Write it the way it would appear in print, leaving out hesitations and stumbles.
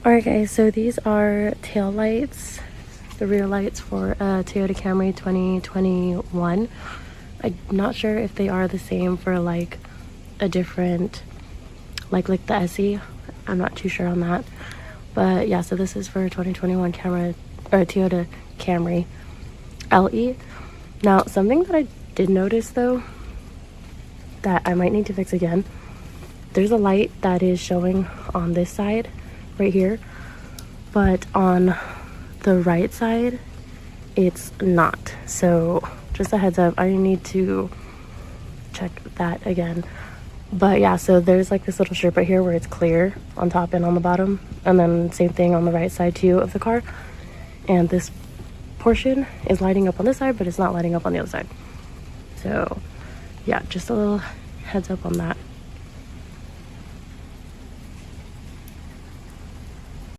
Alright guys, so these are tail lights, the rear lights for a Toyota Camry 2021. I'm not sure if they are the same for like a different, like the SE. I'm not too sure on that. But yeah, so this is for 2021 Toyota Camry LE. Now, something that I did notice though, that I might need to fix again, there's a light that is showing on this side right here, but on the right side it's not. So just a heads up, I need to check that again. But yeah, so there's like this little strip right here where it's clear on top and on the bottom, and then same thing on the right side too of the car, and this portion is lighting up on this side but it's not lighting up on the other side. So yeah, just a little heads up on that.